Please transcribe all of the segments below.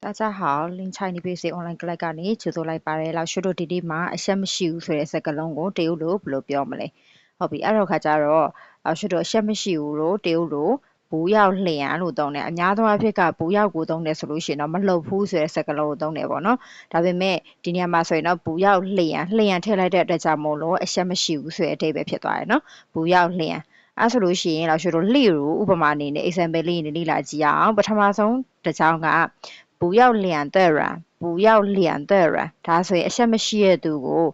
大家好，林菜呢邊是 online ကလပ်ကနေကြိုဆိုလိုက်ပါတယ်။ရှုတို့ဒီမှာအရှက်မရှိဘူးဆိုတဲ့စကားလုံးကိုတရုတ်လိုဘယ်လိုပြောမလဲ။ဟုတ်ပြီအဲ့တော့ခါကျတော့ရှုတို့အရှက်မရှိဘူးလို့တရုတ်လိုဘူးရောက်လျံလို့သုံးတယ်။အများသောအားဖြင့်ကဘူးရောက်ကိုသုံးတယ်ဆိုလို့ရှိရင်တော့မလှုပ်ဘူးဆိုတဲ့စကားလုံးကိုသုံးတယ်ပေါ့နော်။ဒါပေမဲ့ဒီနေရာမှာဆိုရင်တော့ဘူးရောက်လျံထည့်လိုက်တဲ့အတွက်ကြောင့်မို့လို့အရှက်မရှိဘူးဆိုတဲ့အဓိပ္ပာယ်ဖြစ်သွားတယ်နော်။ဘူးရောက်လျံအဲ့ဆိုလို့ရှိရင်ရှုတို့လှိကိုဥပမာအနေနဲ့ example လေးနဲ့လေ့လာကြည့်အောင်ပထမဆုံးတစ်ကြောင်းက不要两的人不要两的人ဒါဆိုရင်အရှက်မရှိတဲ့သူကို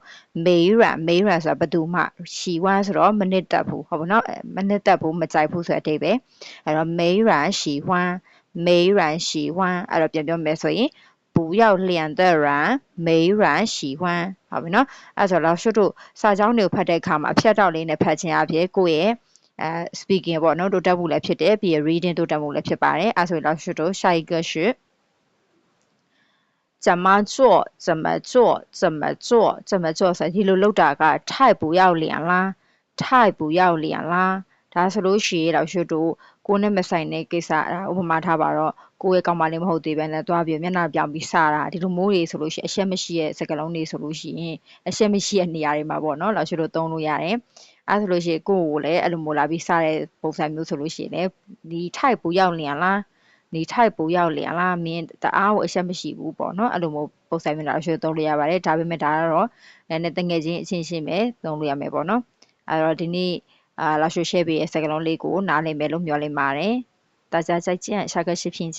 မေးရဆိုတာဘယ်သူမှရှီဝမ်းဆိုတော့မနစ်တက်ဘူးဟုတ်ပါနော်မနစ်တက်ဘူးမကြိုက်ဘူးဆိုတဲ့အဓိပ္ပာယ်အဲ့တော့မေးရရှီဝမ်းအဲ့တော့ပြန်ပြောမယ်ဆိုရင်不要两的人没人喜欢ဟုတ်ပြီနော်အဲ့ဆိုတော့ရှုတို့စာကြောင်းတွေကိုဖတ်တဲ့အခါမှာအဖြတ်တောက်လေးနဲ့ဖတ်ခြင်းအပြင်ကိုယ့်ရဲ့speaking ပေါ့နော်တိုးတက်မှုလည်းဖြစ်တယ်ပြီးရ reading တိုးတက်မှုလည်းဖြစ်ပါတယ်အဲ့ဆိုတော့ရှုတို့下一个是怎么做ဆိုဒီလိုလုပ်တာက太不要脸啦太不要脸啦ဒါဆိုလို့ရှိရင်တော့ရှုတို့ကိုနဲ့မဆိုင်တဲ့ကိစ္စဥပမာထားပါတော့ကိုရဲ့ကောင်မလေးမဟုတ်သေးပဲနဲ့သွားပြီးမျက်နှာပြောင်ပြီးစတာဒီလိုမျိုးတွေဆိုလို့ရှိရင်အရှက်မရှိရဲ့စကားလုံးတွေဆိုလို့ရှိရင်အရှက်မရှိရဲ့နေရာတွေမှာပေါ့နော်လောက်ရှုတို့သုံးလို့ရတယ်အဲ့ဆိုလို့ရှိရင်ကိုကိုလည်းအဲ့လိုမျိုးလာပြီးစတဲ့ပုံစံမျိုးဆိုလို့ရှိရင်လည်းဒီထိုက်ပူရောက်လျံလား你太不要脸啦မင်းတအားကိုအရှက်မရှိဘူးပေါ့နော်အဲ့လိုမျိုးပုံစံမျိုးလာရှုသုံးလို့ရပါတယ်ဒါပေမဲ့ဒါကတော့လည်းတငယ်ချင်းအချင်းချင်းပဲသုံးလို့ရမယ်ပေါ့နော်အဲ့တော့ဒီနေ့လာရှု share ပေးရဲ့စကားလုံးလေးကိုနားလည်မယ်လို့မျှော်လင့်ပါတယ်大家再见下个视频见